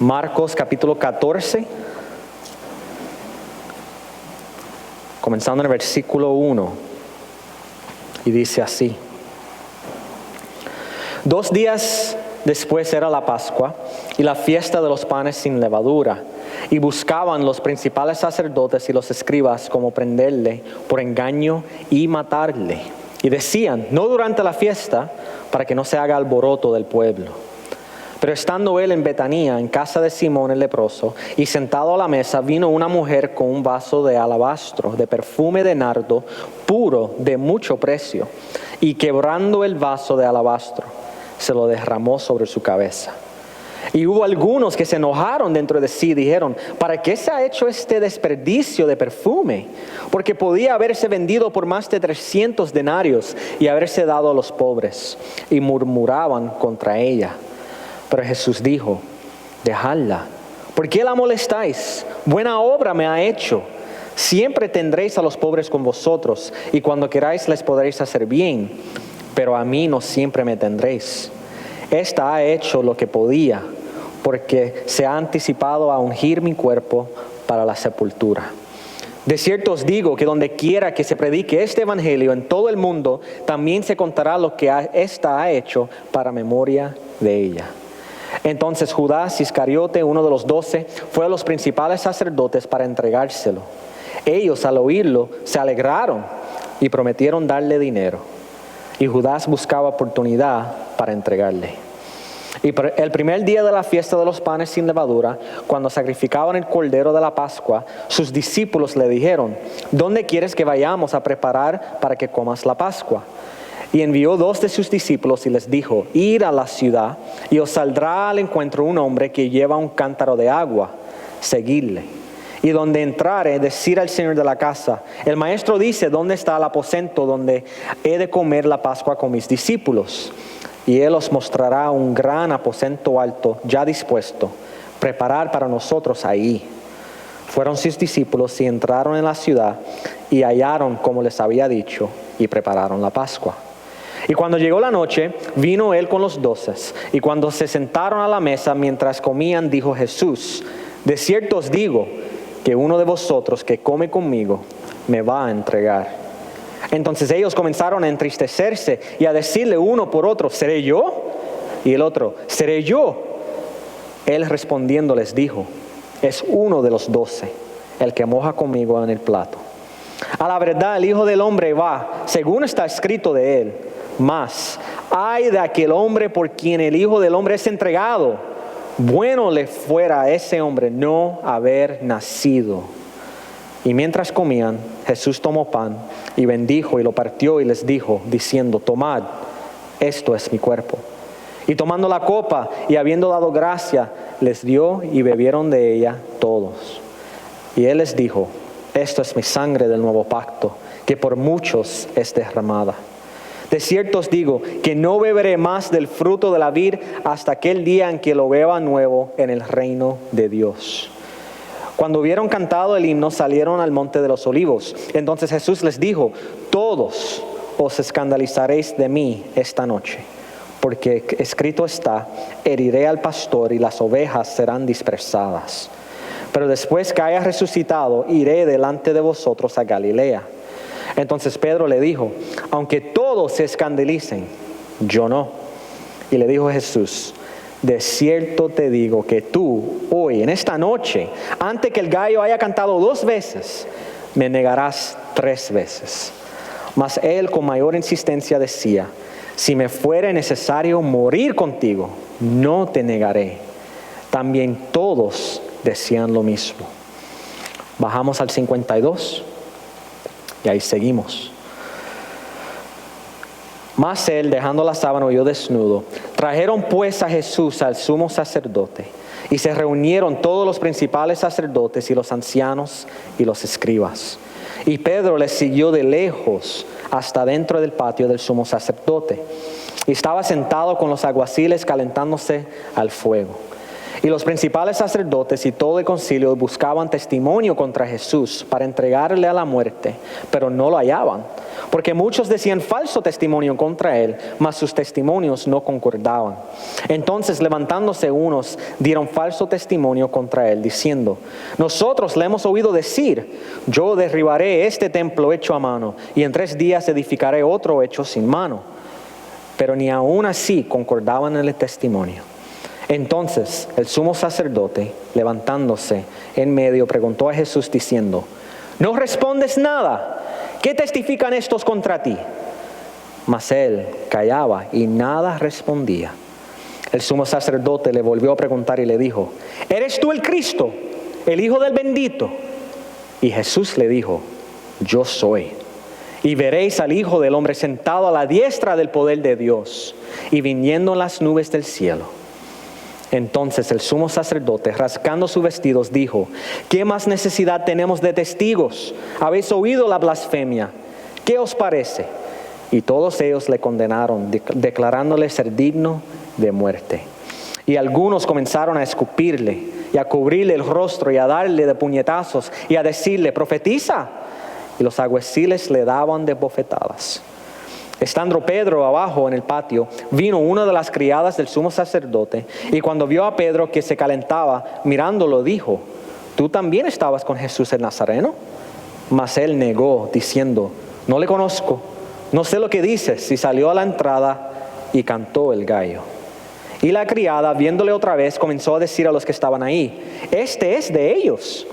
Marcos capítulo 14, comenzando en el versículo 1, y dice así: 2 días después era la Pascua y la fiesta de los panes sin levadura, y buscaban los principales sacerdotes y los escribas cómo prenderle por engaño y matarle. Y decían: no durante la fiesta, para que no se haga alboroto del pueblo. Pero estando él en Betanía, en casa de Simón el leproso, y sentado a la mesa, vino una mujer con un vaso de alabastro, de perfume de nardo, puro, de mucho precio, y quebrando el vaso de alabastro, se lo derramó sobre su cabeza. Y hubo algunos que se enojaron dentro de sí y dijeron: ¿para qué se ha hecho este desperdicio de perfume? Porque podía haberse vendido por más de 300 denarios y haberse dado a los pobres. Y murmuraban contra ella. Pero Jesús dijo: dejadla, ¿por qué la molestáis? Buena obra me ha hecho. Siempre tendréis a los pobres con vosotros, y cuando queráis les podréis hacer bien, pero a mí no siempre me tendréis. Esta ha hecho lo que podía, porque se ha anticipado a ungir mi cuerpo para la sepultura. De cierto os digo que donde quiera que se predique este evangelio en todo el mundo, también se contará lo que ésta ha hecho para memoria de ella. Entonces Judas Iscariote, uno de los 12, fue a los principales sacerdotes para entregárselo. Ellos, al oírlo, se alegraron y prometieron darle dinero. Y Judas buscaba oportunidad para entregarle. Y el primer día de la fiesta de los panes sin levadura, cuando sacrificaban el cordero de la Pascua, sus discípulos le dijeron: ¿dónde quieres que vayamos a preparar para que comas la Pascua? Y envió 2 de sus discípulos y les dijo: id a la ciudad, y os saldrá al encuentro un hombre que lleva un cántaro de agua. Seguidle. Y donde entrare, decir al señor de la casa: el maestro dice, ¿dónde está el aposento donde he de comer la Pascua con mis discípulos? Y él os mostrará un gran aposento alto, ya dispuesto. Preparad para nosotros ahí. Fueron sus discípulos y entraron en la ciudad, y hallaron como les había dicho, y prepararon la Pascua. Y cuando llegó la noche, vino él con los 12, y cuando se sentaron a la mesa mientras comían, dijo Jesús: de cierto os digo, que uno de vosotros que come conmigo, me va a entregar. Entonces ellos comenzaron a entristecerse y a decirle uno por otro: ¿seré yo? Y el otro: ¿seré yo? Él respondiendo les dijo: es uno de los 12, el que moja conmigo en el plato. A la verdad, el Hijo del Hombre va, según está escrito de él. Mas, ay de aquel hombre por quien el Hijo del Hombre es entregado. Bueno le fuera a ese hombre no haber nacido. Y mientras comían, Jesús tomó pan y bendijo y lo partió y les dijo, diciendo: tomad, esto es mi cuerpo. Y tomando la copa y habiendo dado gracia, les dio y bebieron de ella todos. Y él les dijo: esto es mi sangre del nuevo pacto, que por muchos es derramada. De cierto os digo que no beberé más del fruto de la vid hasta aquel día en que lo beba nuevo en el reino de Dios. Cuando hubieron cantado el himno, salieron al monte de los olivos. Entonces Jesús les dijo: todos os escandalizaréis de mí esta noche, porque escrito está: heriré al pastor y las ovejas serán dispersadas. Pero después que haya resucitado, iré delante de vosotros a Galilea. Entonces Pedro le dijo: aunque todos se escandalicen, yo no. Y le dijo Jesús: de cierto te digo que tú, hoy, en esta noche, antes que el gallo haya cantado 2 veces, me negarás 3 veces. Mas él con mayor insistencia decía: si me fuere necesario morir contigo, no te negaré. También todos decían lo mismo. Bajamos al 52 y ahí seguimos. Mas él, dejando la sábana, huyó desnudo. Trajeron pues a Jesús al sumo sacerdote, y se reunieron todos los principales sacerdotes y los ancianos y los escribas. Y Pedro les siguió de lejos hasta dentro del patio del sumo sacerdote, y estaba sentado con los alguaciles calentándose al fuego. Y los principales sacerdotes y todo el concilio buscaban testimonio contra Jesús para entregarle a la muerte, pero no lo hallaban, porque muchos decían falso testimonio contra él, mas sus testimonios no concordaban. Entonces, levantándose unos, dieron falso testimonio contra él, diciendo: nosotros le hemos oído decir, yo derribaré este templo hecho a mano, y en 3 días edificaré otro hecho sin mano. Pero ni aun así concordaban en el testimonio. Entonces el sumo sacerdote, levantándose en medio, preguntó a Jesús diciendo: ¿no respondes nada? ¿Qué testifican estos contra ti? Mas él callaba y nada respondía. El sumo sacerdote le volvió a preguntar y le dijo: ¿eres tú el Cristo, el Hijo del bendito? Y Jesús le dijo: yo soy. Y veréis al Hijo del hombre sentado a la diestra del poder de Dios y viniendo en las nubes del cielo. Entonces el sumo sacerdote, rasgando sus vestidos, dijo: ¿qué más necesidad tenemos de testigos? Habéis oído la blasfemia. ¿Qué os parece? Y todos ellos le condenaron, declarándole ser digno de muerte. Y algunos comenzaron a escupirle y a cubrirle el rostro y a darle de puñetazos y a decirle: profetiza. Y los alguaciles le daban de bofetadas. Estando Pedro abajo en el patio, vino una de las criadas del sumo sacerdote, y cuando vio a Pedro que se calentaba, mirándolo, dijo: ¿tú también estabas con Jesús el Nazareno? Mas él negó, diciendo: no le conozco, no sé lo que dices. Y salió a la entrada y cantó el gallo. Y la criada, viéndole otra vez, comenzó a decir a los que estaban ahí: este es de ellos.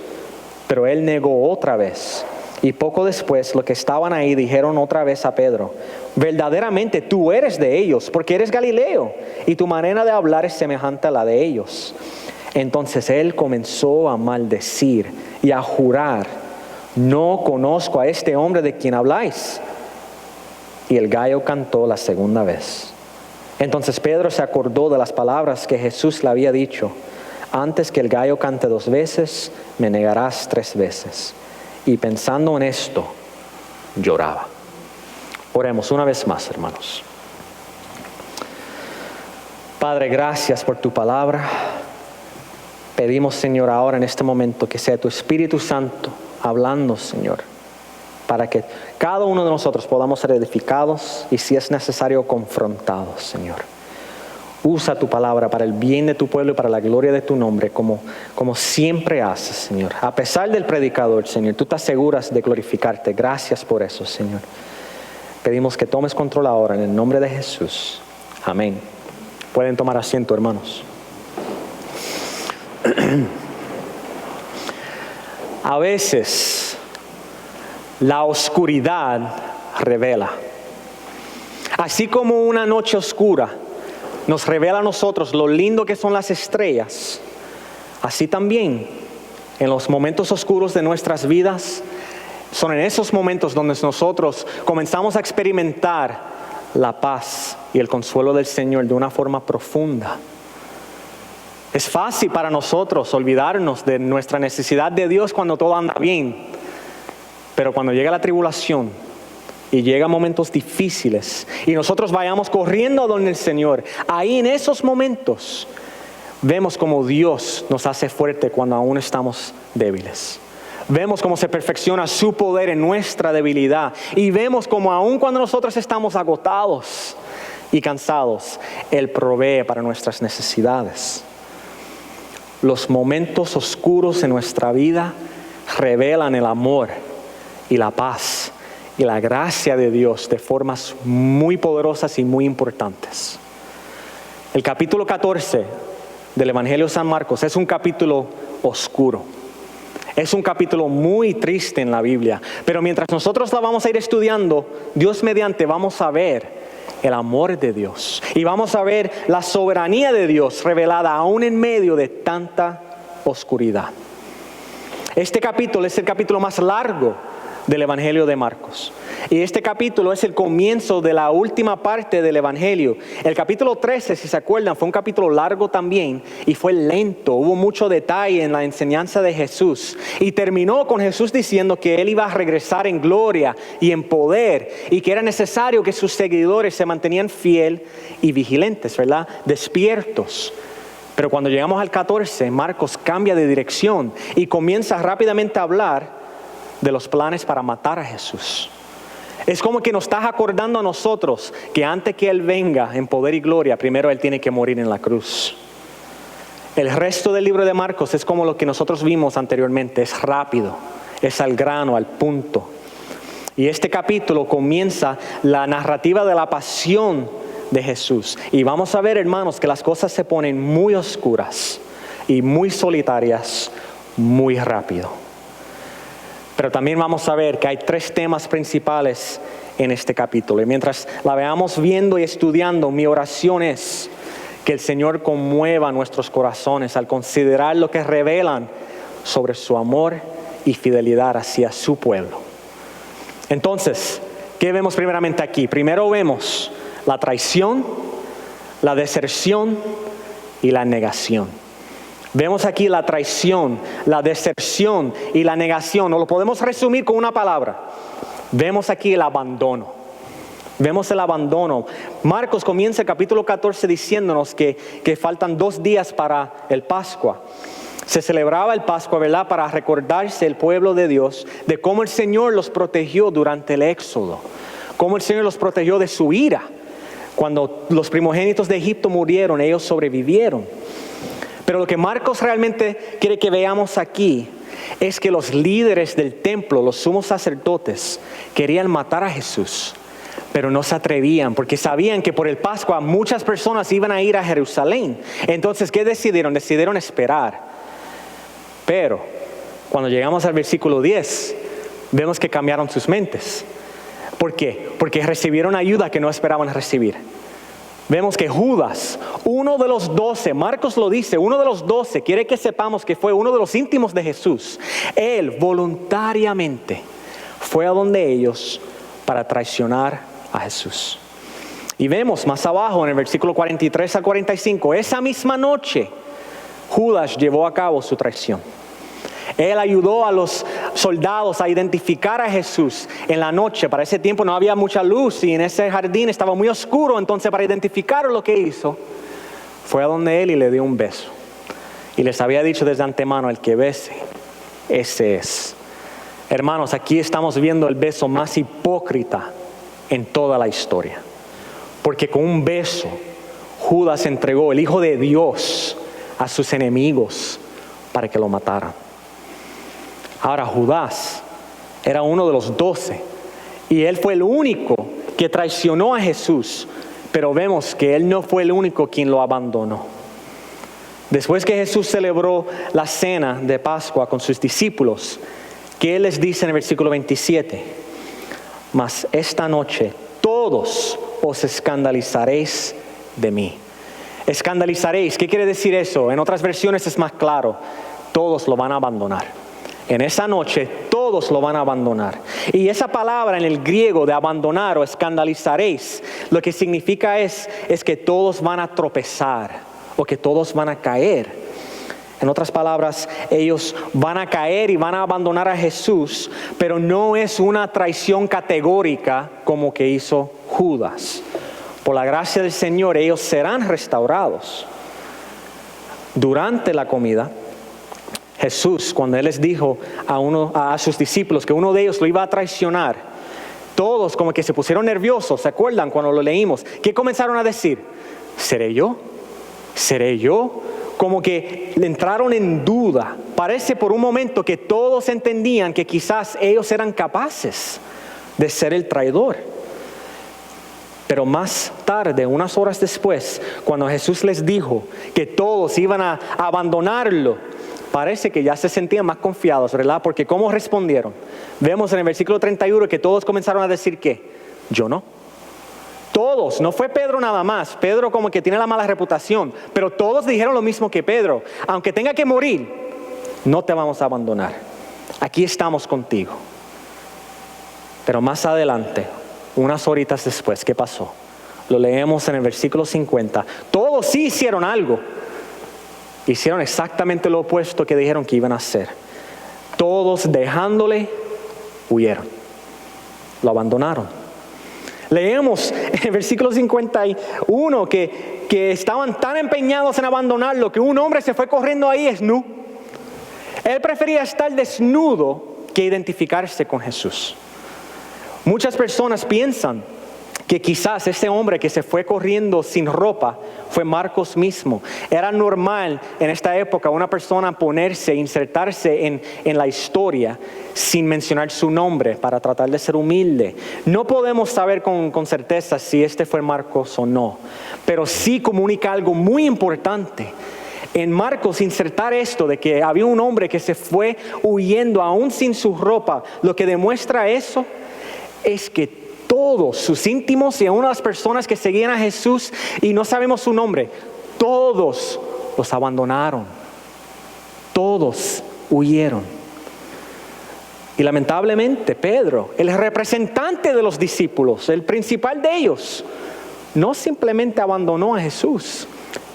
Pero él negó otra vez. Y poco después, los que estaban ahí dijeron otra vez a Pedro: verdaderamente tú eres de ellos, porque eres Galileo, y tu manera de hablar es semejante a la de ellos. Entonces él comenzó a maldecir y a jurar: no conozco a este hombre de quien habláis. Y el gallo cantó la segunda vez. Entonces Pedro se acordó de las palabras que Jesús le había dicho: antes que el gallo cante 2 veces, me negarás 3 veces. Y pensando en esto, lloraba. Oremos una vez más, hermanos. Padre, gracias por tu palabra. Pedimos, Señor, ahora en este momento que sea tu Espíritu Santo hablando, Señor, para que cada uno de nosotros podamos ser edificados y, si es necesario, confrontados, Señor. Usa tu palabra para el bien de tu pueblo y para la gloria de tu nombre, como siempre haces, Señor. A pesar del predicador, Señor, tú te aseguras de glorificarte. Gracias por eso, Señor. Pedimos que tomes control ahora en el nombre de Jesús. Amén. Pueden tomar asiento, hermanos. A veces la oscuridad revela. Así como una noche oscura nos revela a nosotros lo lindo que son las estrellas, así también en los momentos oscuros de nuestras vidas, son en esos momentos donde nosotros comenzamos a experimentar la paz y el consuelo del Señor de una forma profunda. Es fácil para nosotros olvidarnos de nuestra necesidad de Dios cuando todo anda bien, pero cuando llega la tribulación y llegan momentos difíciles y nosotros vayamos corriendo a donde el Señor, ahí en esos momentos vemos como Dios nos hace fuerte cuando aún estamos débiles. Vemos cómo se perfecciona su poder en nuestra debilidad, y vemos como aún cuando nosotros estamos agotados y cansados, Él provee para nuestras necesidades. Los momentos oscuros en nuestra vida revelan el amor y la paz y la gracia de Dios de formas muy poderosas y muy importantes. El capítulo 14 del Evangelio de San Marcos es un capítulo oscuro. Es un capítulo muy triste en la Biblia, pero mientras nosotros la vamos a ir estudiando, Dios mediante, vamos a ver el amor de Dios y vamos a ver la soberanía de Dios revelada aún en medio de tanta oscuridad. Este capítulo es el capítulo más largo del Evangelio de Marcos. Y este capítulo es el comienzo de la última parte del Evangelio. El capítulo 13, si se acuerdan, fue un capítulo largo también y fue lento. Hubo mucho detalle en la enseñanza de Jesús. Y terminó con Jesús diciendo que Él iba a regresar en gloria y en poder, y que era necesario que sus seguidores se mantenían fieles y vigilantes, ¿verdad? Despiertos. Pero cuando llegamos al 14, Marcos cambia de dirección y comienza rápidamente a hablar de los planes para matar a Jesús. Es como que nos está acordando a nosotros que antes que Él venga en poder y gloria, primero Él tiene que morir en la cruz. El resto del libro de Marcos es como lo que nosotros vimos anteriormente, es rápido, es al grano, al punto. Y este capítulo comienza la narrativa de la pasión de Jesús. Y vamos a ver, hermanos, que las cosas se ponen muy oscuras y muy solitarias muy rápido. Pero también vamos a ver que hay 3 temas principales en este capítulo. Y mientras la veamos viendo y estudiando, mi oración es que el Señor conmueva nuestros corazones al considerar lo que revelan sobre su amor y fidelidad hacia su pueblo. Entonces, ¿qué vemos primeramente aquí? Primero vemos la traición, la deserción y la negación. Vemos aquí la traición, la deserción y la negación. Nos lo podemos resumir con una palabra. Vemos aquí el abandono. Vemos el abandono. Marcos comienza el capítulo 14 diciéndonos que faltan 2 días para el Pascua. Se celebraba el Pascua, ¿verdad? Para recordarse el pueblo de Dios de cómo el Señor los protegió durante el Éxodo. Cómo el Señor los protegió de su ira. Cuando los primogénitos de Egipto murieron, ellos sobrevivieron. Pero lo que Marcos realmente quiere que veamos aquí es que los líderes del templo, los sumos sacerdotes, querían matar a Jesús, pero no se atrevían porque sabían que por el Pascua muchas personas iban a ir a Jerusalén. Entonces, ¿qué decidieron? Decidieron esperar. Pero cuando llegamos al versículo 10, vemos que cambiaron sus mentes. ¿Por qué? Porque recibieron ayuda que no esperaban recibir. Vemos que Judas, uno de los 12, Marcos lo dice, uno de los 12, quiere que sepamos que fue uno de los íntimos de Jesús. Él voluntariamente fue a donde ellos para traicionar a Jesús. Y vemos más abajo en el versículo 43 al 45, esa misma noche Judas llevó a cabo su traición. Él ayudó a los soldados a identificar a Jesús en la noche. Para ese tiempo no había mucha luz y en ese jardín estaba muy oscuro. Entonces, para identificar lo que hizo, fue a donde él y le dio un beso. Y les había dicho desde antemano, el que bese, ese es. Hermanos, aquí estamos viendo el beso más hipócrita en toda la historia. Porque con un beso, Judas entregó el Hijo de Dios a sus enemigos para que lo mataran. Ahora, Judas era uno de los 12 y él fue el único que traicionó a Jesús, pero vemos que él no fue el único quien lo abandonó. Después que Jesús celebró la cena de Pascua con sus discípulos, ¿qué él les dice en el versículo 27? Mas esta noche todos os escandalizaréis de mí. Escandalizaréis, ¿qué quiere decir eso? En otras versiones es más claro, todos lo van a abandonar. En esa noche todos lo van a abandonar. Y esa palabra en el griego de abandonar o escandalizaréis, lo que significa es que todos van a tropezar o que todos van a caer. En otras palabras, ellos van a caer y van a abandonar a Jesús, pero no es una traición categórica como que hizo Judas. Por la gracia del Señor, ellos serán restaurados. Durante la comida, Jesús, cuando Él les dijo a sus discípulos que uno de ellos lo iba a traicionar, todos como que se pusieron nerviosos. ¿Se acuerdan cuando lo leímos? ¿Qué comenzaron a decir? ¿Seré yo? ¿Seré yo? Como que entraron en duda. Parece por un momento que todos entendían que quizás ellos eran capaces de ser el traidor. Pero más tarde, unas horas después, cuando Jesús les dijo que todos iban a abandonarlo, parece que ya se sentían más confiados, ¿verdad? Porque ¿cómo respondieron? Vemos en el versículo 31 que todos comenzaron a decir ¿qué? Yo no. Todos, no fue Pedro nada más. Pedro como que tiene la mala reputación, pero todos dijeron lo mismo que Pedro. Aunque tenga que morir, no te vamos a abandonar. Aquí estamos contigo. Pero más adelante, unas horitas después, ¿qué pasó? Lo leemos en el versículo 50. Todos sí hicieron algo. Hicieron exactamente lo opuesto que dijeron que iban a hacer. Todos dejándole, huyeron. Lo abandonaron. Leemos en el versículo 51 que estaban tan empeñados en abandonarlo que un hombre se fue corriendo ahí desnudo. Él prefería estar desnudo que identificarse con Jesús. Muchas personas piensan que quizás ese hombre que se fue corriendo sin ropa fue Marcos mismo. Era normal en esta época una persona ponerse, insertarse en la historia sin mencionar su nombre para tratar de ser humilde. No podemos saber con certeza si este fue Marcos o no, pero sí comunica algo muy importante. En Marcos insertar esto de que había un hombre que se fue huyendo aún sin su ropa, lo que demuestra eso es que todos sus íntimos y aún las personas que seguían a Jesús y no sabemos su nombre, todos los abandonaron. Todos huyeron. Y lamentablemente Pedro, el representante de los discípulos, el principal de ellos, no simplemente abandonó a Jesús,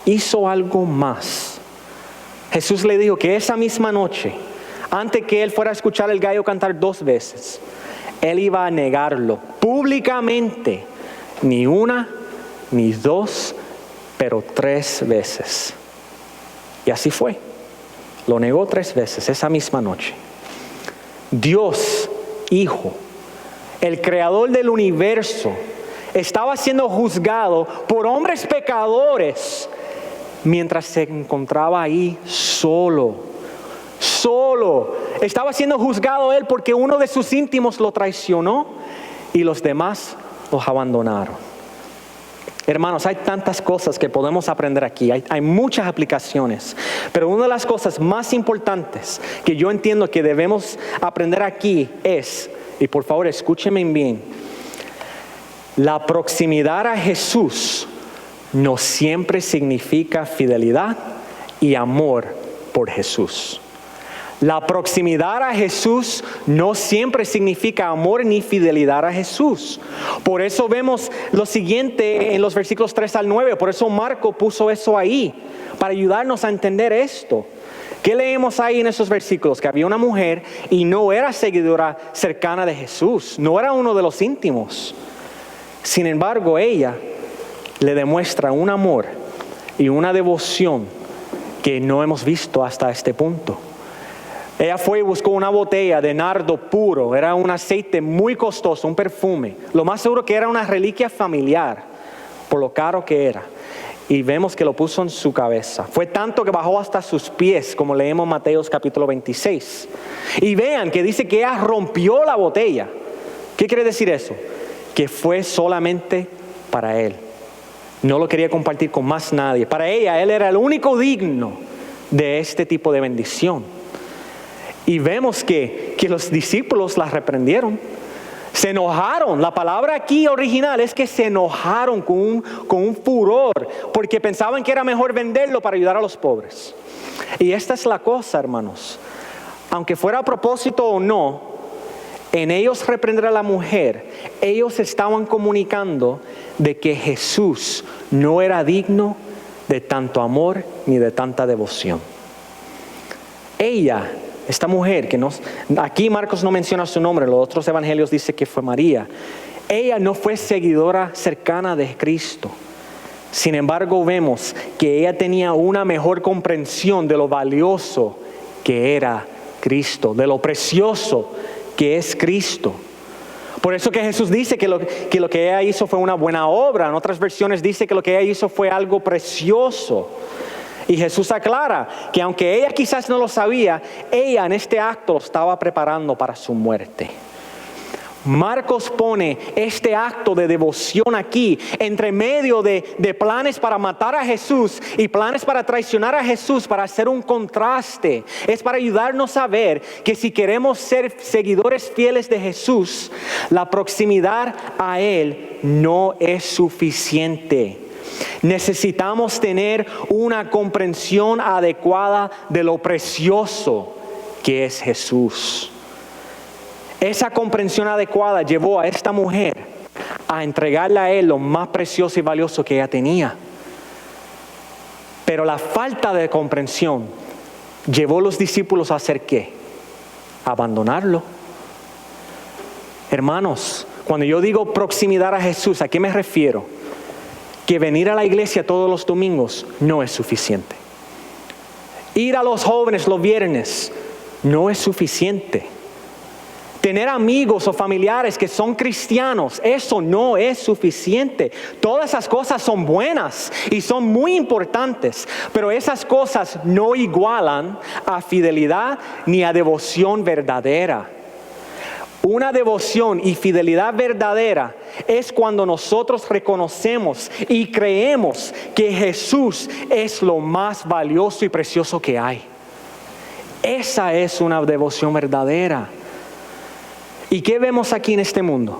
hizo algo más. Jesús le dijo que esa misma noche, antes que él fuera a escuchar el gallo cantar 2 veces, él iba a negarlo públicamente, ni 1, ni 2, pero 3 veces. Y así fue. Lo negó 3 veces esa misma noche. Dios, Hijo, el creador del universo, estaba siendo juzgado por hombres pecadores mientras se encontraba ahí solo. Estaba siendo juzgado él porque uno de sus íntimos lo traicionó y los demás los abandonaron. Hermanos, hay tantas cosas que podemos aprender aquí, hay muchas aplicaciones, pero una de las cosas más importantes que yo entiendo que debemos aprender aquí es, y por favor escúchenme bien, la proximidad a Jesús no siempre significa fidelidad y amor por Jesús. La proximidad a Jesús no siempre significa amor ni fidelidad a Jesús. Por eso vemos lo siguiente en los versículos 3 al 9. Por eso Marco puso eso ahí, para ayudarnos a entender esto. ¿Qué leemos ahí en esos versículos? Que había una mujer y no era seguidora cercana de Jesús, no era uno de los íntimos. Sin embargo, ella le demuestra un amor y una devoción que no hemos visto hasta este punto. Ella fue y buscó una botella de nardo puro, era un aceite muy costoso, un perfume. Lo más seguro que era una reliquia familiar, por lo caro que era. Y vemos que lo puso en su cabeza. Fue tanto que bajó hasta sus pies, como leemos en Mateo capítulo 26. Y vean que dice que ella rompió la botella. ¿Qué quiere decir eso? Que fue solamente para él. No lo quería compartir con más nadie. Para ella, él era el único digno de este tipo de bendición. Y vemos que los discípulos la reprendieron. Se enojaron. La palabra aquí original es que se enojaron con un furor, porque pensaban que era mejor venderlo para ayudar a los pobres. Y esta es la cosa, hermanos. Aunque fuera a propósito o no, en ellos reprender a la mujer, ellos estaban comunicando de que Jesús no era digno de tanto amor ni de tanta devoción. Ella, esta mujer, aquí Marcos no menciona su nombre, en los otros evangelios dice que fue María. Ella no fue seguidora cercana de Cristo. Sin embargo, vemos que ella tenía una mejor comprensión de lo valioso que era Cristo, de lo precioso que es Cristo. Por eso que Jesús dice que lo que ella hizo fue una buena obra. En otras versiones dice que lo que ella hizo fue algo precioso. Y Jesús aclara que aunque ella quizás no lo sabía, ella en este acto lo estaba preparando para su muerte. Marcos pone este acto de devoción aquí, entre medio de planes para matar a Jesús y planes para traicionar a Jesús, para hacer un contraste. Es para ayudarnos a ver que si queremos ser seguidores fieles de Jesús, la proximidad a Él no es suficiente. Necesitamos tener una comprensión adecuada de lo precioso que es Jesús. Esa comprensión adecuada llevó a esta mujer a entregarle a Él lo más precioso y valioso que ella tenía. Pero la falta de comprensión llevó a los discípulos a hacer ¿qué? A abandonarlo. Hermanos, Cuando yo digo proximidad a Jesús, ¿a qué me refiero? Que venir a la iglesia todos los domingos no es suficiente. Ir a los jóvenes los viernes no es suficiente. Tener amigos o familiares que son cristianos, eso no es suficiente. Todas esas cosas son buenas y son muy importantes, pero esas cosas no igualan a fidelidad ni a devoción verdadera. Una devoción y fidelidad verdadera es cuando nosotros reconocemos y creemos que Jesús es lo más valioso y precioso que hay. Esa es una devoción verdadera. ¿Y qué vemos aquí en este mundo?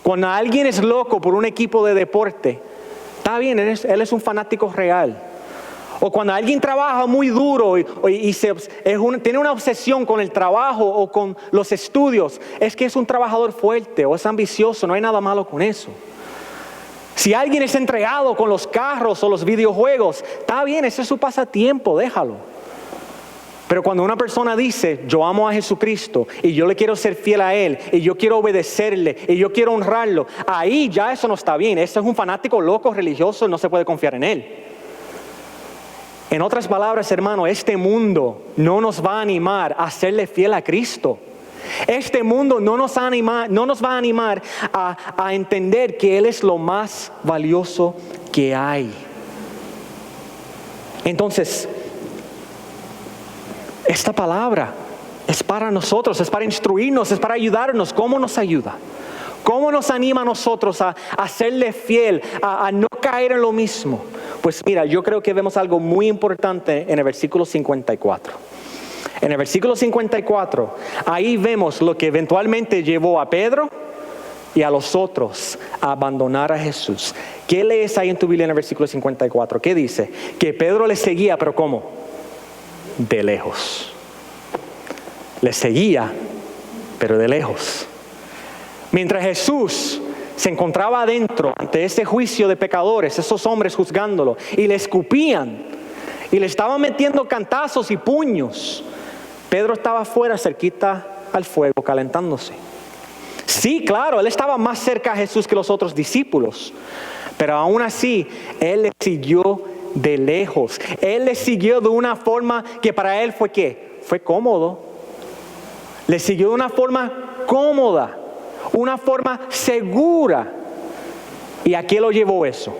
Cuando alguien es loco por un equipo de deporte, está bien, él es un fanático real. O cuando alguien trabaja muy duro y tiene una obsesión con el trabajo o con los estudios, es que es un trabajador fuerte o es ambicioso, no hay nada malo con eso. Si alguien es entregado con los carros o los videojuegos, está bien, ese es su pasatiempo, déjalo. Pero cuando una persona dice, yo amo a Jesucristo y yo le quiero ser fiel a Él y yo quiero obedecerle y yo quiero honrarlo, ahí ya eso no está bien. Ese es un fanático loco religioso, no se puede confiar en Él. En otras palabras, hermano, este mundo no nos va a animar a serle fiel a Cristo. Este mundo no nos va a animar a entender que Él es lo más valioso que hay. Entonces, esta palabra es para nosotros, es para instruirnos, es para ayudarnos. ¿Cómo nos ayuda? ¿Cómo nos anima a nosotros a serle fiel, a no caer en lo mismo? Pues mira, yo creo que vemos algo muy importante en el versículo 54. En el versículo 54, ahí vemos lo que eventualmente llevó a Pedro y a los otros a abandonar a Jesús. ¿Qué lees ahí en tu Biblia en el versículo 54? ¿Qué dice? Que Pedro le seguía, pero ¿cómo? De lejos. Le seguía, pero de lejos. Mientras Jesús se encontraba adentro ante ese juicio de pecadores, esos hombres juzgándolo, y le escupían, y le estaban metiendo cantazos y puños, Pedro estaba afuera, cerquita al fuego, calentándose. Sí, claro, él estaba más cerca a Jesús que los otros discípulos, pero aún así, él le siguió de lejos. Él le siguió de una forma que para él fue ¿qué? Fue cómodo. Le siguió de una forma cómoda, una forma segura. ¿Y a qué lo llevó eso?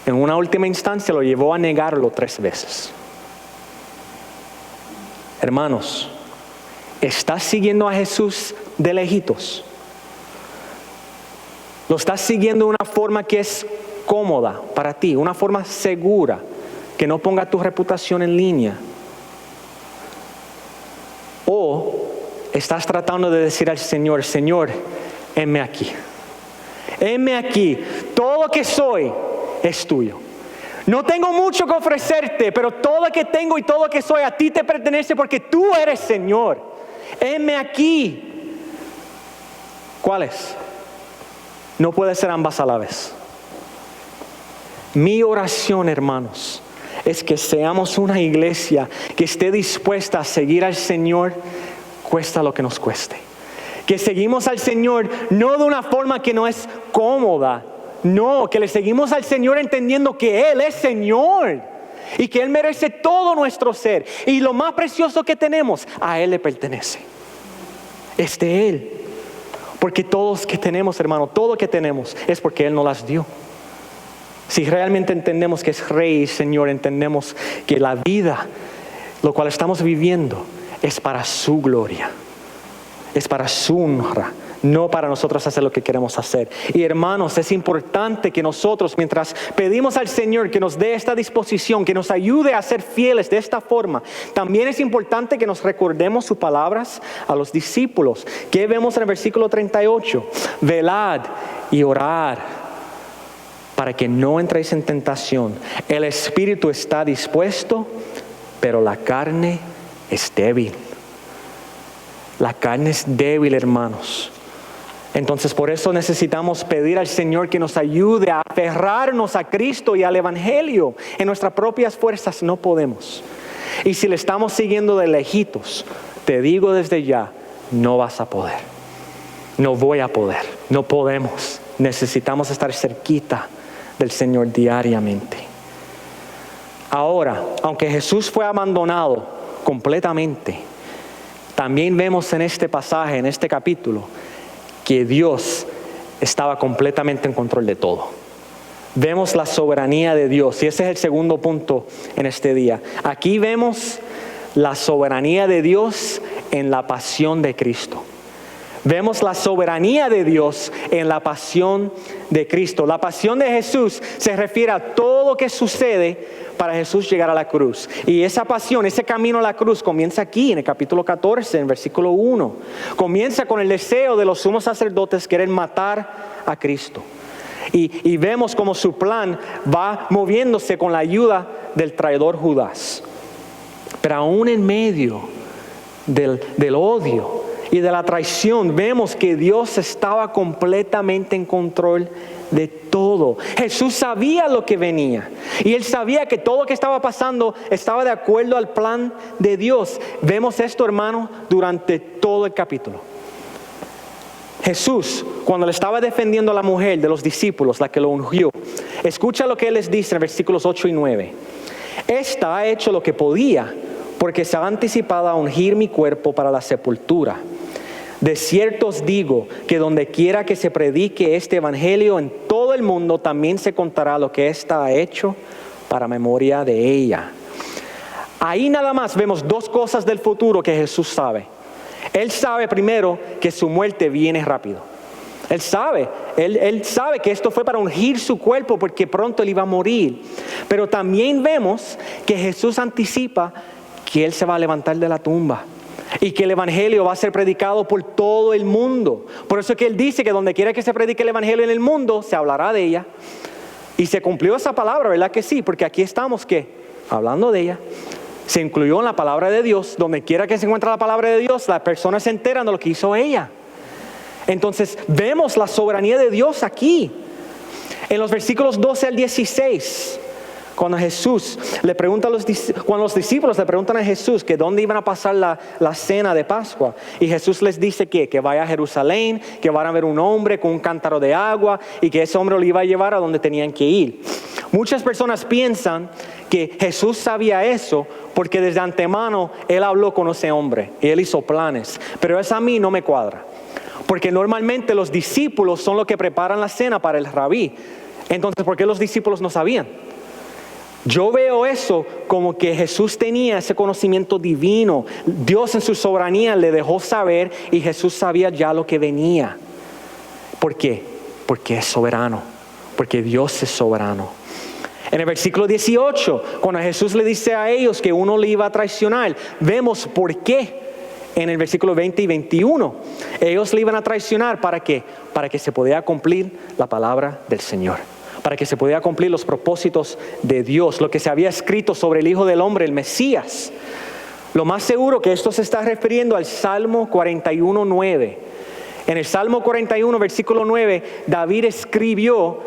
En una última instancia lo llevó a negarlo 3 veces. Hermanos, ¿estás siguiendo a Jesús de lejitos? ¿Lo estás siguiendo de una forma que es cómoda para ti, una forma segura, que no ponga tu reputación en línea? ¿O estás tratando de decir al Señor, Señor, heme aquí, todo lo que soy es tuyo? No tengo mucho que ofrecerte, pero todo lo que tengo y todo lo que soy a ti te pertenece porque tú eres Señor. Heme aquí. ¿Cuál es? No puede ser ambas a la vez. Mi oración, hermanos, es que seamos una iglesia que esté dispuesta a seguir al Señor, cuesta lo que nos cueste. Que seguimos al Señor no de una forma que no es cómoda, no, que le seguimos al Señor entendiendo que Él es Señor y que Él merece todo nuestro ser. Y lo más precioso que tenemos, a Él le pertenece. Es de Él. Porque todos que tenemos, hermano, todo lo que tenemos es porque Él nos las dio. Si realmente entendemos que es Rey y Señor, entendemos que la vida, lo cual estamos viviendo, es para su gloria, es para su honra, no para nosotros hacer lo que queremos hacer. Y hermanos, es importante que nosotros, mientras pedimos al Señor que nos dé esta disposición, que nos ayude a ser fieles de esta forma, también es importante que nos recordemos sus palabras a los discípulos. ¿Qué vemos en el versículo 38? Velad y orad para que no entréis en tentación. El espíritu está dispuesto, pero la carne es débil. La carne es débil, hermanos. Entonces por eso necesitamos pedir al Señor que nos ayude a aferrarnos a Cristo y al Evangelio. En nuestras propias fuerzas no podemos. Y si le estamos siguiendo de lejitos, te digo desde ya, no vas a poder. no voy a poder, no podemos. Necesitamos estar cerquita del Señor diariamente. Ahora, aunque Jesús fue abandonado completamente, también vemos en este pasaje, en este capítulo, que Dios estaba completamente en control de todo. Vemos la soberanía de Dios, y ese es el segundo punto en este día. Aquí vemos la soberanía de Dios en la pasión de Cristo. Vemos la soberanía de Dios en la pasión de Cristo. La pasión de Jesús se refiere a todo lo que sucede para Jesús llegar a la cruz. Y esa pasión, ese camino a la cruz comienza aquí en el capítulo 14, en versículo 1. Comienza con el deseo de los sumos sacerdotes querer matar a Cristo. Y vemos como su plan va moviéndose con la ayuda del traidor Judas. Pero aún en medio del odio y de la traición, vemos que Dios estaba completamente en control de todo. Jesús sabía lo que venía. Y Él sabía que todo lo que estaba pasando estaba de acuerdo al plan de Dios. Vemos esto, hermano, durante todo el capítulo. Jesús, cuando le estaba defendiendo a la mujer de los discípulos, la que lo ungió, escucha lo que Él les dice en versículos 8 y 9. Esta ha hecho lo que podía, porque se ha anticipado a ungir mi cuerpo para la sepultura. De cierto os digo que donde quiera que se predique este evangelio en todo el mundo, también se contará lo que ésta ha hecho para memoria de ella. Ahí nada más vemos dos cosas del futuro que Jesús sabe. Él sabe primero que su muerte viene rápido. Él sabe que esto fue para ungir su cuerpo porque pronto Él iba a morir. Pero también vemos que Jesús anticipa que Él se va a levantar de la tumba y que el evangelio va a ser predicado por todo el mundo. Por eso es que Él dice que donde quiera que se predique el evangelio en el mundo, se hablará de ella. Y se cumplió esa palabra, ¿verdad que sí? Porque aquí estamos, ¿qué? Hablando de ella. Se incluyó en la palabra de Dios. Donde quiera que se encuentre la palabra de Dios, las personas se enteran de lo que hizo ella. Entonces vemos la soberanía de Dios aquí. En los versículos 12 al 16, cuando los discípulos le preguntan a Jesús que dónde iban a pasar la cena de Pascua, y Jesús les dice que vaya a Jerusalén, que van a ver un hombre con un cántaro de agua y que ese hombre lo iba a llevar a donde tenían que ir. Muchas personas piensan que Jesús sabía eso porque desde antemano Él habló con ese hombre y Él hizo planes, pero eso a mí no me cuadra. Porque normalmente los discípulos son los que preparan la cena para el rabí. Entonces, ¿por qué los discípulos no sabían? Yo veo eso como que Jesús tenía ese conocimiento divino. Dios en su soberanía le dejó saber y Jesús sabía ya lo que venía. ¿Por qué? Porque es soberano. Porque Dios es soberano. En el versículo 18, cuando Jesús le dice a ellos que uno le iba a traicionar, vemos por qué. En el versículo 20 y 21, ellos le iban a traicionar, ¿para qué? Para que se pudiera cumplir la palabra del Señor, para que se pudiera cumplir los propósitos de Dios, lo que se había escrito sobre el Hijo del Hombre, el Mesías. Lo más seguro que esto se está refiriendo al Salmo 41:9. En el Salmo 41, versículo 9, David escribió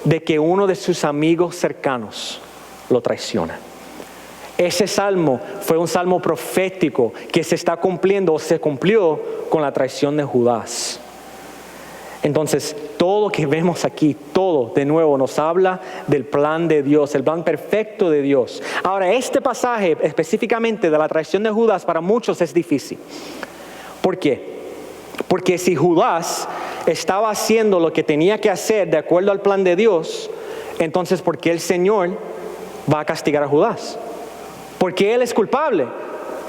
de que uno de sus amigos cercanos lo traiciona. Ese salmo fue un salmo profético que se está cumpliendo o se cumplió con la traición de Judas. Entonces, todo lo que vemos aquí, todo de nuevo nos habla del plan de Dios, el plan perfecto de Dios. Ahora, este pasaje específicamente de la traición de Judas para muchos es difícil. ¿Por qué? Porque si Judas estaba haciendo lo que tenía que hacer de acuerdo al plan de Dios, entonces ¿por qué el Señor va a castigar a Judas? Porque él es culpable.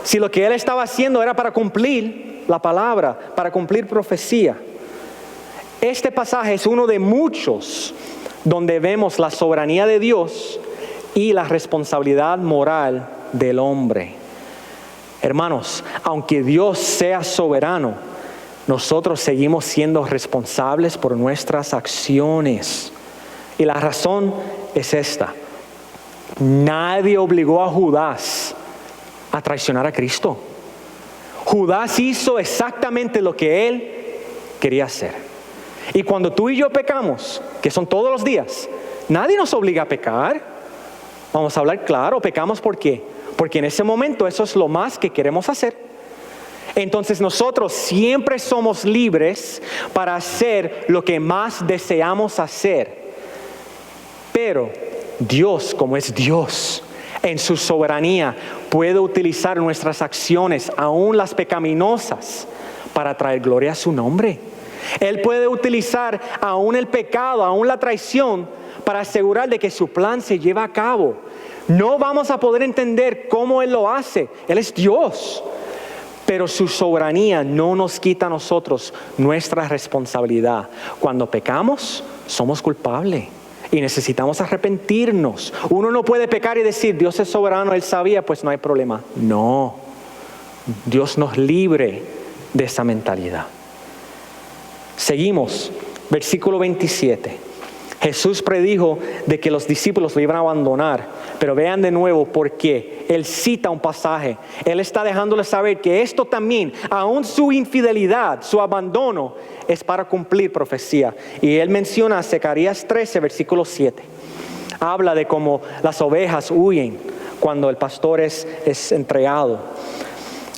Si lo que él estaba haciendo era para cumplir la palabra, para cumplir profecía. Este pasaje es uno de muchos donde vemos la soberanía de Dios y la responsabilidad moral del hombre. Hermanos, aunque Dios sea soberano, nosotros seguimos siendo responsables por nuestras acciones. Y la razón es esta. Nadie obligó a Judas a traicionar a Cristo. Judas hizo exactamente lo que él quería hacer. Y cuando tú y yo pecamos, que son todos los días, nadie nos obliga a pecar. Vamos a hablar claro, pecamos ¿por qué? Porque en ese momento eso es lo más que queremos hacer. Entonces nosotros siempre somos libres para hacer lo que más deseamos hacer. Pero Dios, como es Dios, en su soberanía puede utilizar nuestras acciones, aún las pecaminosas, para traer gloria a su nombre. Él puede utilizar aún el pecado, aún la traición, para asegurar de que su plan se lleva a cabo. No vamos a poder entender cómo Él lo hace. Él es Dios. Pero su soberanía no nos quita a nosotros nuestra responsabilidad. Cuando pecamos, somos culpables y necesitamos arrepentirnos. Uno no puede pecar y decir, Dios es soberano, Él sabía, pues no hay problema. No, Dios nos libre de esa mentalidad. Seguimos, versículo 27. Jesús predijo de que los discípulos lo iban a abandonar, pero vean de nuevo por qué. Él cita un pasaje. Él está dejándoles saber que esto también, aún su infidelidad, su abandono, es para cumplir profecía. Y él menciona a Zacarías 13, versículo 7. Habla de cómo las ovejas huyen cuando el pastor es entregado.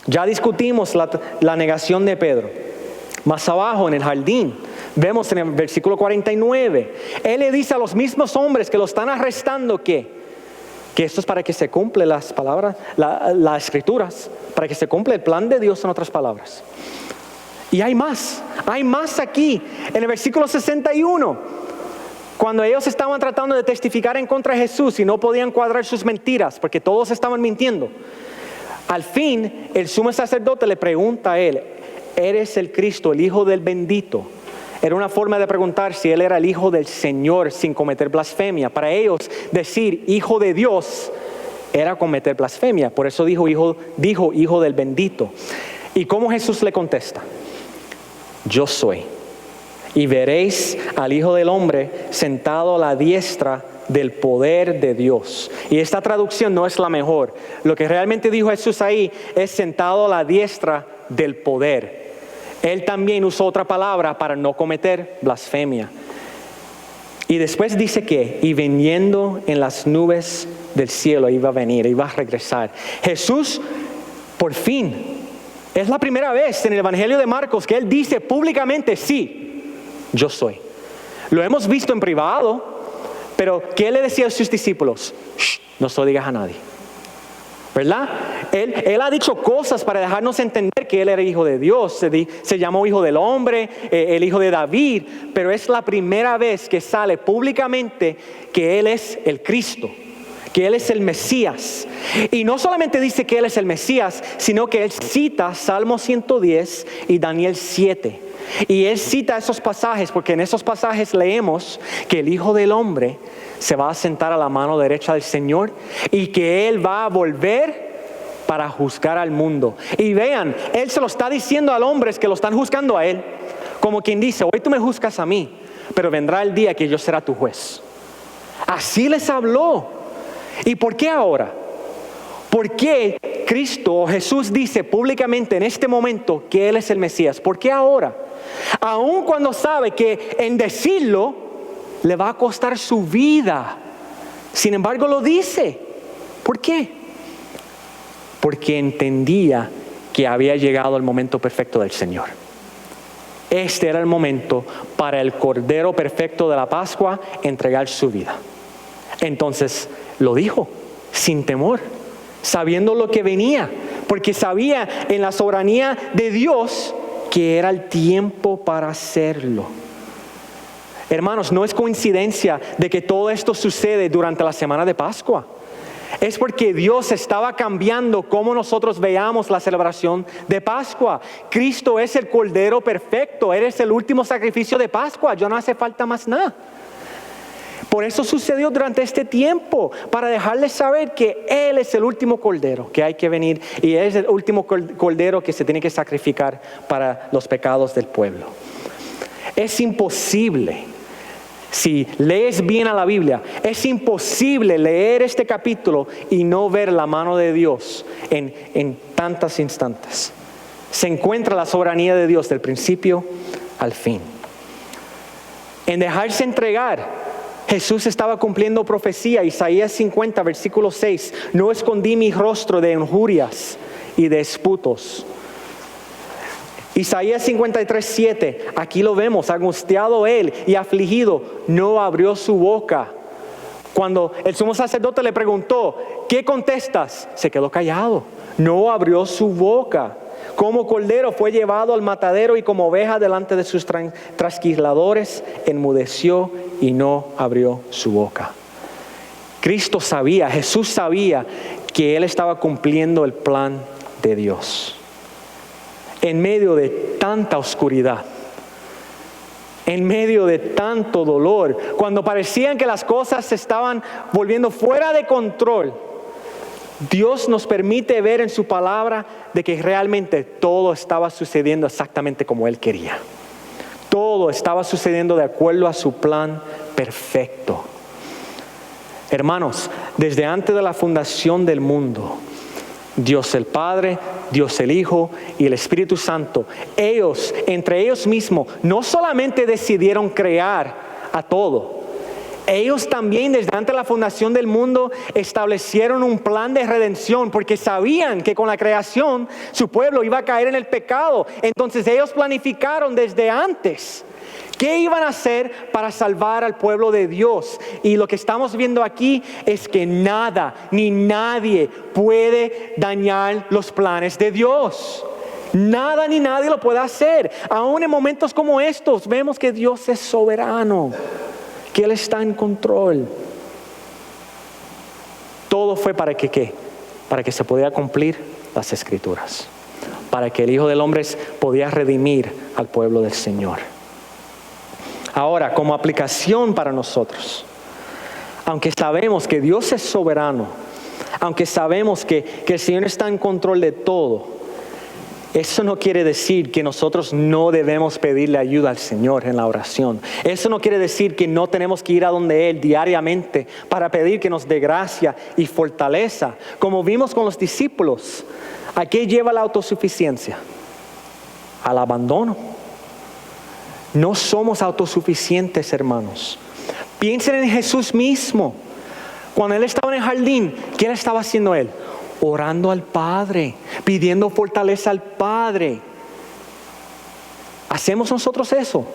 Ya discutimos la negación de Pedro. Más abajo en el jardín, vemos en el versículo 49, Él le dice a los mismos hombres que lo están arrestando que esto es para que se cumplan las palabras, las escrituras, para que se cumpla el plan de Dios, en otras palabras. Y hay más aquí, en el versículo 61, cuando ellos estaban tratando de testificar en contra de Jesús y no podían cuadrar sus mentiras, porque todos estaban mintiendo. Al fin, el sumo sacerdote le pregunta a él, ¿eres el Cristo, el Hijo del bendito? Era una forma de preguntar si él era el Hijo del Señor sin cometer blasfemia. Para ellos decir Hijo de Dios era cometer blasfemia. Por eso dijo Hijo del bendito. ¿Y cómo Jesús le contesta? Yo soy. Y veréis al Hijo del Hombre sentado a la diestra del poder de Dios. Y esta traducción no es la mejor. Lo que realmente dijo Jesús ahí es sentado a la diestra del poder. Él también usó otra palabra para no cometer blasfemia. Y después dice que, y viniendo en las nubes del cielo, iba a venir, iba a regresar. Jesús, por fin, es la primera vez en el Evangelio de Marcos que Él dice públicamente, sí, yo soy. Lo hemos visto en privado, pero ¿qué le decía a sus discípulos? No se lo digas a nadie. ¿Verdad? Él ha dicho cosas para dejarnos entender que Él era Hijo de Dios. Se llamó Hijo del Hombre, el Hijo de David. Pero es la primera vez que sale públicamente que Él es el Cristo, que Él es el Mesías. Y no solamente dice que Él es el Mesías, sino que Él cita Salmo 110 y Daniel 7. Y Él cita esos pasajes porque en esos pasajes leemos que el Hijo del Hombre se va a sentar a la mano derecha del Señor y que Él va a volver para juzgar al mundo. Y vean, Él se lo está diciendo a los hombres que lo están juzgando a Él, como quien dice, hoy tú me juzgas a mí, pero vendrá el día que yo será tu juez. Así les habló. ¿Y por qué ahora? ¿Por qué Cristo o Jesús dice públicamente en este momento que Él es el Mesías? ¿Por qué ahora? Aun cuando sabe que en decirlo le va a costar su vida. Sin embargo lo dice. ¿Por qué? Porque entendía que había llegado el momento perfecto del Señor. Este era el momento para el Cordero perfecto de la Pascua entregar su vida. Entonces lo dijo sin temor, sabiendo lo que venía, porque sabía en la soberanía de Dios que era el tiempo para hacerlo. Hermanos, no es coincidencia de que todo esto sucede durante la semana de Pascua. Es porque Dios estaba cambiando cómo nosotros veamos la celebración de Pascua. Cristo es el Cordero perfecto. Él es el último sacrificio de Pascua. Ya no hace falta más nada. Por eso sucedió durante este tiempo, para dejarles saber que Él es el último Cordero que hay que venir y Él es el último Cordero que se tiene que sacrificar para los pecados del pueblo. Es imposible, si lees bien a la Biblia, es imposible leer este capítulo y no ver la mano de Dios en tantos instantes. Se encuentra la soberanía de Dios del principio al fin. En dejarse entregar, Jesús estaba cumpliendo profecía. Isaías 50, versículo 6. No escondí mi rostro de injurias y de disputos. Isaías 53:7, aquí lo vemos, angustiado él y afligido, no abrió su boca. Cuando el sumo sacerdote le preguntó, ¿qué contestas? Se quedó callado, no abrió su boca. Como cordero fue llevado al matadero y como oveja delante de sus trasquiladores, enmudeció y no abrió su boca. Cristo sabía, Jesús sabía que Él estaba cumpliendo el plan de Dios. En medio de tanta oscuridad, en medio de tanto dolor, cuando parecían que las cosas se estaban volviendo fuera de control, Dios nos permite ver en su palabra de que realmente todo estaba sucediendo exactamente como Él quería. Todo estaba sucediendo de acuerdo a su plan perfecto. Hermanos, desde antes de la fundación del mundo, Dios el Padre, Dios el Hijo y el Espíritu Santo, ellos, entre ellos mismos, no solamente decidieron crear a todo, ellos también desde antes de la fundación del mundo establecieron un plan de redención porque sabían que con la creación su pueblo iba a caer en el pecado. Entonces ellos planificaron desde antes qué iban a hacer para salvar al pueblo de Dios. Y lo que estamos viendo aquí es que nada ni nadie puede dañar los planes de Dios. Nada ni nadie lo puede hacer. Aún en momentos como estos vemos que Dios es soberano, que Él está en control. Todo fue para que ¿qué? Para que se pudiera cumplir las Escrituras. Para que el Hijo del Hombre podía redimir al pueblo del Señor. Ahora, como aplicación para nosotros, aunque sabemos que Dios es soberano, aunque sabemos que el Señor está en control de todo, eso no quiere decir que nosotros no debemos pedirle ayuda al Señor en la oración. Eso no quiere decir que no tenemos que ir a donde Él diariamente para pedir que nos dé gracia y fortaleza. Como vimos con los discípulos, ¿a qué lleva la autosuficiencia? Al abandono. No somos autosuficientes, hermanos. Piensen en Jesús mismo. Cuando Él estaba en el jardín, ¿qué le estaba haciendo Él? Orando al Padre, pidiendo fortaleza al Padre. ¿Hacemos nosotros eso?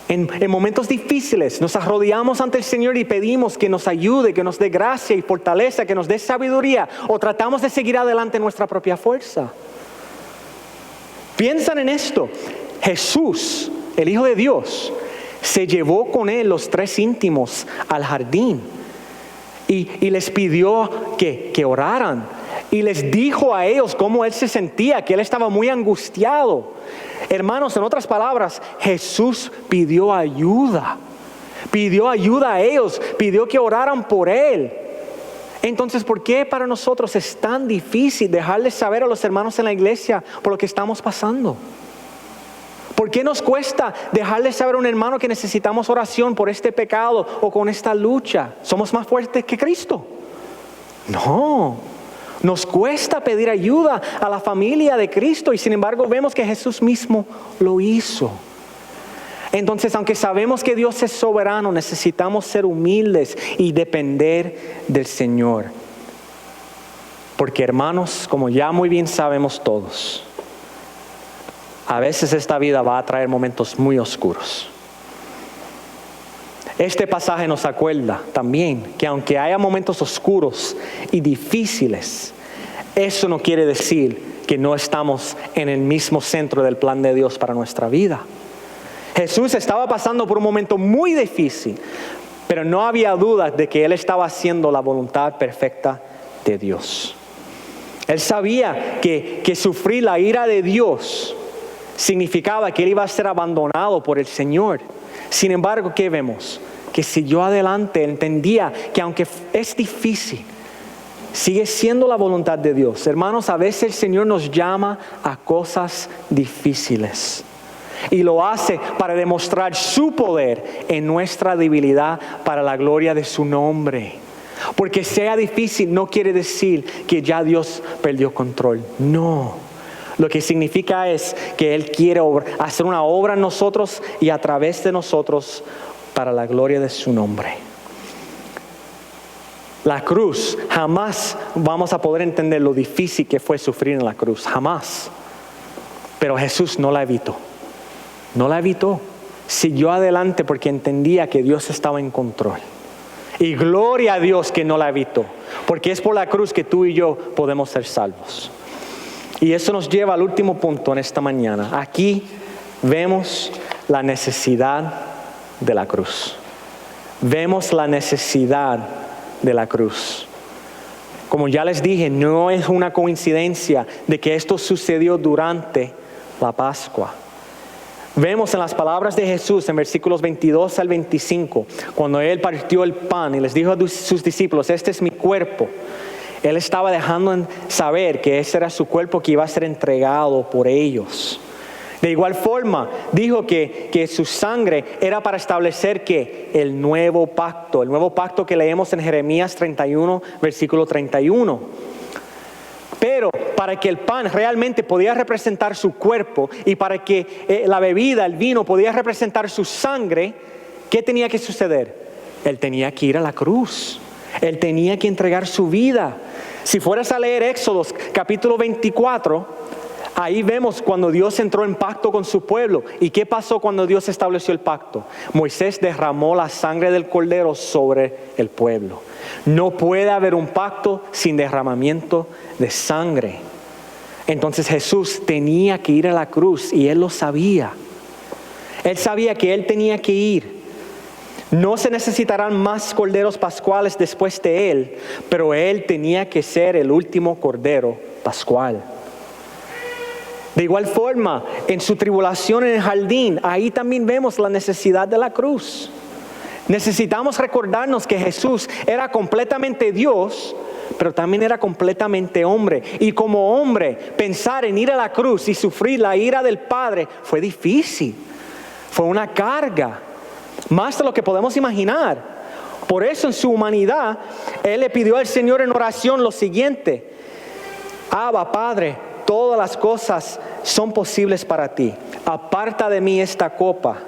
En momentos difíciles nos arrodillamos ante el Señor y pedimos que nos ayude, que nos dé gracia y fortaleza, que nos dé sabiduría, o tratamos de seguir adelante en nuestra propia fuerza. Piensan en esto. Jesús, el Hijo de Dios, se llevó con Él los tres íntimos al jardín y les pidió que oraran. Y les dijo a ellos cómo Él se sentía, que Él estaba muy angustiado. Hermanos, en otras palabras, Jesús pidió ayuda. Pidió ayuda a ellos, pidió que oraran por Él. Entonces, ¿por qué para nosotros es tan difícil dejarles saber a los hermanos en la iglesia por lo que estamos pasando? ¿Por qué nos cuesta dejarles saber a un hermano que necesitamos oración por este pecado o con esta lucha? ¿Somos más fuertes que Cristo? No. Nos cuesta pedir ayuda a la familia de Cristo y sin embargo vemos que Jesús mismo lo hizo. Entonces, aunque sabemos que Dios es soberano, necesitamos ser humildes y depender del Señor. Porque, hermanos, como ya muy bien sabemos todos, a veces esta vida va a traer momentos muy oscuros. Este pasaje nos acuerda también que aunque haya momentos oscuros y difíciles, eso no quiere decir que no estamos en el mismo centro del plan de Dios para nuestra vida. Jesús estaba pasando por un momento muy difícil, pero no había duda de que Él estaba haciendo la voluntad perfecta de Dios. Él sabía que sufrir la ira de Dios significaba que Él iba a ser abandonado por el Señor. Sin embargo, ¿qué vemos? Que siguió adelante, entendía que aunque es difícil, sigue siendo la voluntad de Dios. Hermanos, a veces el Señor nos llama a cosas difíciles. Y lo hace para demostrar su poder en nuestra debilidad para la gloria de su nombre. Porque sea difícil no quiere decir que ya Dios perdió control. No. Lo que significa es que Él quiere hacer una obra en nosotros y a través de nosotros para la gloria de su nombre. La cruz, jamás vamos a poder entender lo difícil que fue sufrir en la cruz. Jamás. Pero Jesús no la evitó. No la evitó. Siguió adelante porque entendía que Dios estaba en control. Y gloria a Dios que no la evitó. Porque es por la cruz que tú y yo podemos ser salvos. Y eso nos lleva al último punto en esta mañana. Aquí vemos la necesidad de la cruz. Vemos la necesidad de la cruz. Como ya les dije, no es una coincidencia de que esto sucedió durante la Pascua. Vemos en las palabras de Jesús en versículos 22 al 25, cuando Él partió el pan y les dijo a sus discípulos, este es mi cuerpo. Él estaba dejando saber que ese era su cuerpo que iba a ser entregado por ellos. De igual forma, dijo que su sangre era para establecer que el nuevo pacto que leemos en Jeremías 31, versículo 31. Pero para que el pan realmente podía representar su cuerpo y para que la bebida, el vino, podía representar su sangre, ¿qué tenía que suceder? Él tenía que ir a la cruz. Él tenía que entregar su vida. Si fueras a leer Éxodos capítulo 24, ahí vemos cuando Dios entró en pacto con su pueblo. ¿Y qué pasó cuando Dios estableció el pacto? Moisés derramó la sangre del cordero sobre el pueblo. No puede haber un pacto sin derramamiento de sangre. Entonces Jesús tenía que ir a la cruz y Él lo sabía. Él sabía que Él tenía que ir. No se necesitarán más corderos pascuales después de Él, pero Él tenía que ser el último cordero pascual. De igual forma, en su tribulación en el jardín, ahí también vemos la necesidad de la cruz. Necesitamos recordarnos que Jesús era completamente Dios, pero también era completamente hombre. Y como hombre, pensar en ir a la cruz y sufrir la ira del Padre fue difícil. Fue una carga, más de lo que podemos imaginar. Por eso en su humanidad, Él le pidió al Señor en oración lo siguiente: Abba, Padre, todas las cosas son posibles para ti. Aparta de mí esta copa,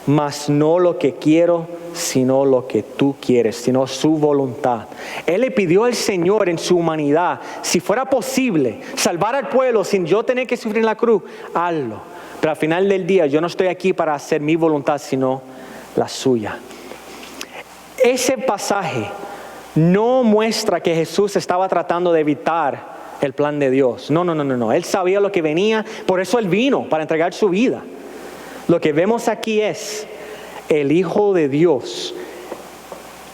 mas no lo que quiero, sino lo que tú quieres, sino su voluntad. Él le pidió al Señor en su humanidad, si fuera posible, salvar al pueblo sin yo tener que sufrir en la cruz, hazlo. Pero al final del día, yo no estoy aquí para hacer mi voluntad, sino la suya. Ese pasaje no muestra que Jesús estaba tratando de evitar el plan de Dios. No. Él sabía lo que venía, por eso Él vino, para entregar su vida. Lo que vemos aquí es el Hijo de Dios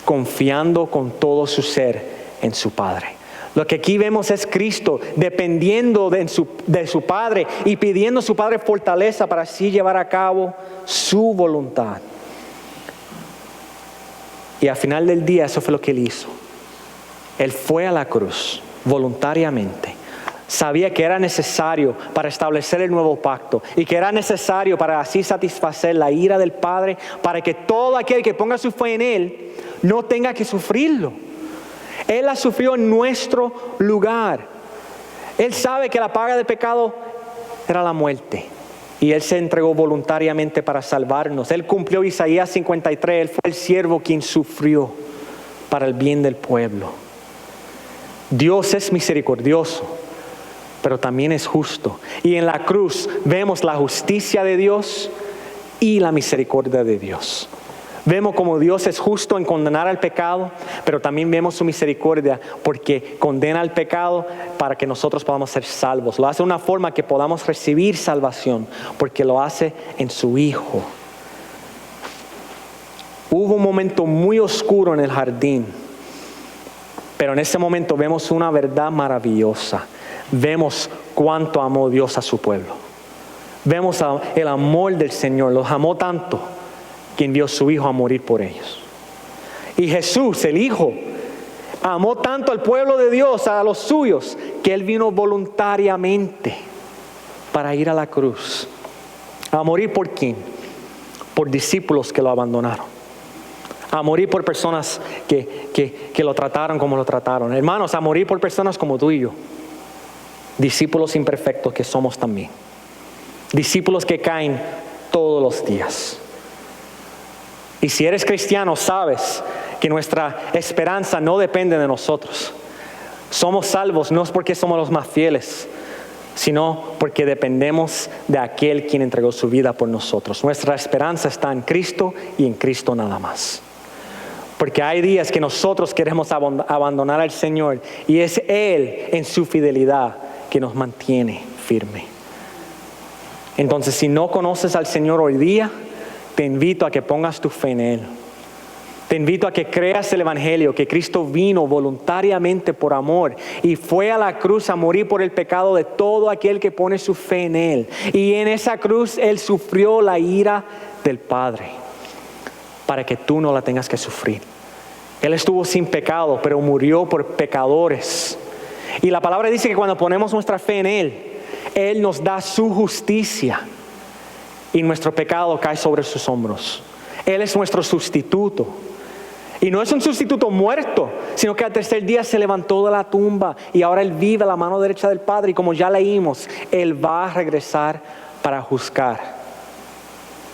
confiando con todo su ser en su Padre. Lo que aquí vemos es Cristo dependiendo de su Padre y pidiendo a su Padre fortaleza para así llevar a cabo su voluntad. Y al final del día eso fue lo que Él hizo. Él fue a la cruz voluntariamente. Sabía que era necesario para establecer el nuevo pacto y que era necesario para así satisfacer la ira del Padre, para que todo aquel que ponga su fe en Él no tenga que sufrirlo. Él la sufrió en nuestro lugar. Él sabe que la paga del pecado era la muerte y Él se entregó voluntariamente para salvarnos. Él cumplió Isaías 53. Él fue el siervo quien sufrió para el bien del pueblo. Dios es misericordioso, pero también es justo. Y en la cruz vemos la justicia de Dios y la misericordia de Dios. Vemos como Dios es justo en condenar al pecado, pero también vemos su misericordia porque condena al pecado para que nosotros podamos ser salvos. Lo hace de una forma que podamos recibir salvación, porque lo hace en su Hijo. Hubo un momento muy oscuro en el jardín, pero en ese momento vemos una verdad maravillosa. Vemos cuánto amó Dios a su pueblo. Vemos el amor del Señor. Los amó tanto que envió a su Hijo a morir por ellos. Y Jesús, el Hijo, amó tanto al pueblo de Dios, a los suyos, que Él vino voluntariamente para ir a la cruz. ¿A morir por quién? Por discípulos que lo abandonaron. A morir por personas que lo trataron como lo trataron. Hermanos, a morir por personas como tú y yo. Discípulos imperfectos que somos también. Discípulos que caen todos los días. Y si eres cristiano, sabes que nuestra esperanza no depende de nosotros. Somos salvos no es porque somos los más fieles. sino porque dependemos de aquel quien entregó su vida por nosotros. Nuestra esperanza está en Cristo y en Cristo nada más. Porque hay días que nosotros queremos abandonar al Señor y es Él en su fidelidad que nos mantiene firme. Entonces, si no conoces al Señor hoy día, te invito a que pongas tu fe en Él. Te invito a que creas el Evangelio, que Cristo vino voluntariamente por amor y fue a la cruz a morir por el pecado de todo aquel que pone su fe en Él. Y en esa cruz Él sufrió la ira del Padre para que tú no la tengas que sufrir. Él estuvo sin pecado, pero murió por pecadores. Y la palabra dice que cuando ponemos nuestra fe en Él, Él nos da su justicia y nuestro pecado cae sobre sus hombros. Él es nuestro sustituto. Y no es un sustituto muerto, sino que al tercer día se levantó de la tumba y ahora Él vive a la mano derecha del Padre. Y como ya leímos, Él va a regresar para juzgar.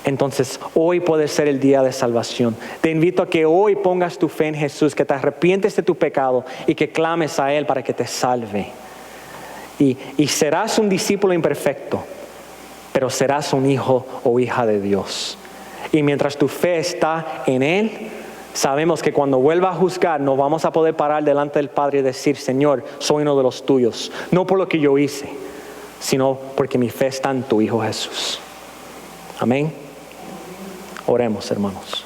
Entonces, hoy puede ser el día de salvación. Te invito a que hoy pongas tu fe en Jesús, que te arrepientes de tu pecado y que clames a Él para que te salve. Y serás un discípulo imperfecto, pero serás un hijo o hija de Dios. Y mientras tu fe está en Él, sabemos que cuando vuelva a juzgar, no vamos a poder parar delante del Padre y decir, Señor, soy uno de los tuyos. No por lo que yo hice, sino porque mi fe está en tu Hijo Jesús. Amén. Oremos, hermanos.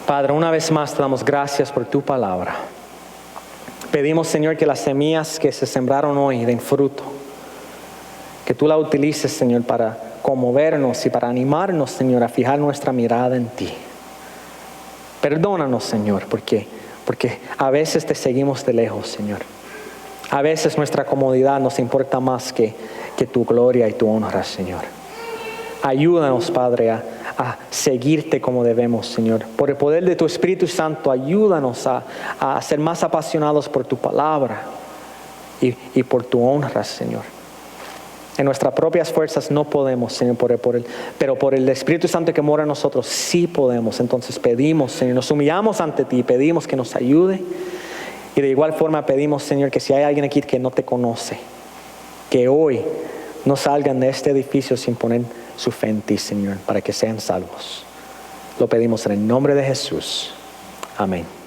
Padre, una vez más te damos gracias por tu palabra. Pedimos, Señor, que las semillas que se sembraron hoy den fruto. Que tú la utilices, Señor, para conmovernos y para animarnos, Señor, a fijar nuestra mirada en ti. Perdónanos, Señor, porque a veces te seguimos de lejos, Señor. A veces nuestra comodidad nos importa más que tu gloria y tu honra, Señor. Ayúdanos, Padre, a seguirte como debemos, Señor. Por el poder de tu Espíritu Santo, ayúdanos a ser más apasionados por tu palabra y por tu honra, Señor. En nuestras propias fuerzas no podemos, Señor, pero por el Espíritu Santo que mora en nosotros sí podemos. Entonces pedimos, Señor, nos humillamos ante ti, pedimos que nos ayude. Y de igual forma pedimos, Señor, que si hay alguien aquí que no te conoce, que hoy no salgan de este edificio sin poner su fe en ti, Señor, para que sean salvos. Lo pedimos en el nombre de Jesús. Amén.